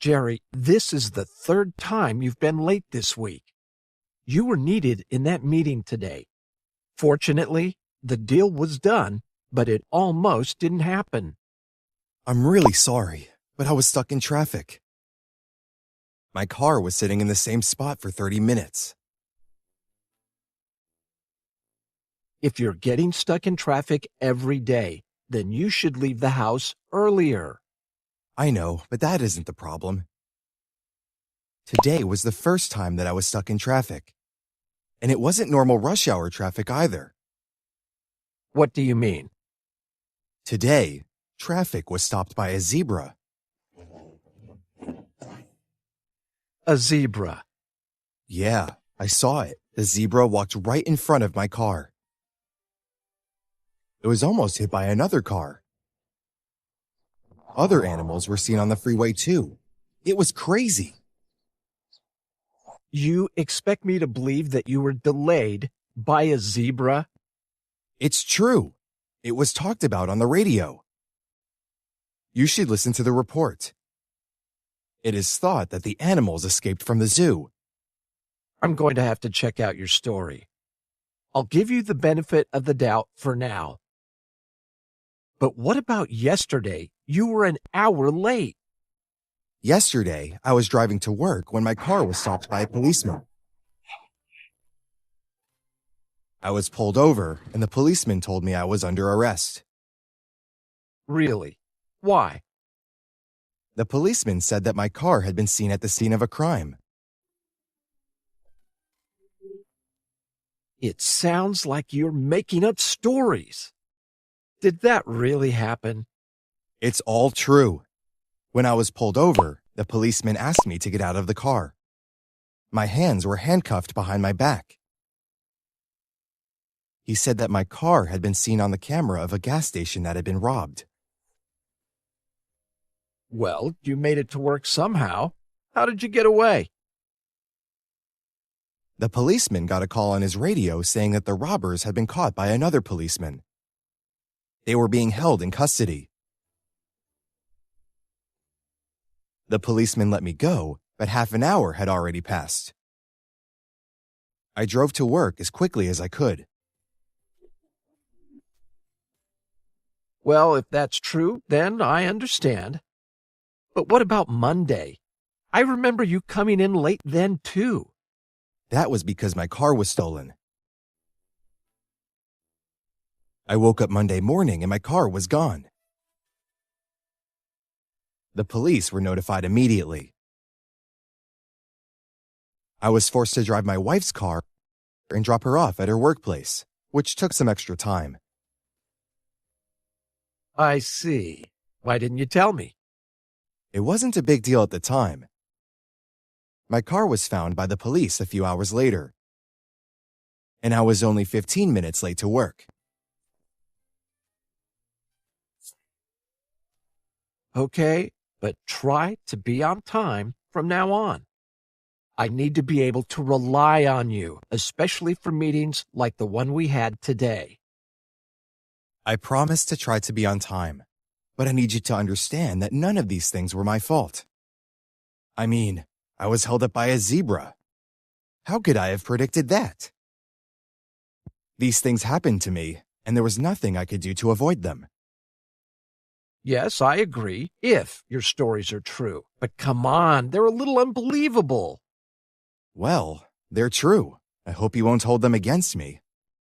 Jerry, this is the third time you've been late this week. You were needed in that meeting today. Fortunately, the deal was done, but it almost didn't happen. I'm really sorry, but I was stuck in traffic. My car was sitting in the same spot for 30 minutes. If you're getting stuck in traffic every day, then you should leave the house earlier. I know, but that isn't the problem. Today was the first time that I was stuck in traffic. And it wasn't normal rush hour traffic either. What do you mean? Today, traffic was stopped by a zebra. A zebra. Yeah, I saw it. The zebra walked right in front of my car. It was almost hit by another car. Other animals were seen on the freeway too. It was crazy. You expect me to believe that you were delayed by a zebra? It's true. It was talked about on the radio. You should listen to the report. It is thought that the animals escaped from the zoo. I'm going to have to check out your story. I'll give you the benefit of the doubt for now. But what about yesterday? You were an hour late. Yesterday, I was driving to work when my car was stopped by a policeman. I was pulled over, and the policeman told me I was under arrest. Really? Why? The policeman said that my car had been seen at the scene of a crime. It sounds like you're making up stories. Did that really happen? It's all true. When I was pulled over, the policeman asked me to get out of the car. My hands were handcuffed behind my back. He said that my car had been seen on the camera of a gas station that had been robbed. Well, you made it to work somehow. How did you get away? The policeman got a call on his radio saying that the robbers had been caught by another policeman. They were being held in custody. The policeman let me go, but half an hour had already passed. I drove to work as quickly as I could. Well, if that's true, then I understand. But what about Monday? I remember you coming in late then, too. That was because my car was stolen. I woke up Monday morning and my car was gone. The police were notified immediately. I was forced to drive my wife's car and drop her off at her workplace, which took some extra time. I see. Why didn't you tell me? It wasn't a big deal at the time. My car was found by the police a few hours later, and I was only 15 minutes late to work. Okay, but try to be on time from now on. I need to be able to rely on you, especially for meetings like the one we had today. I promise to try to be on time, but I need you to understand that none of these things were my fault. I mean, I was held up by a zebra. How could I have predicted that? These things happened to me, and there was nothing I could do to avoid them. Yes, I agree, if your stories are true. But come on, they're a little unbelievable. Well, they're true. I hope you won't hold them against me.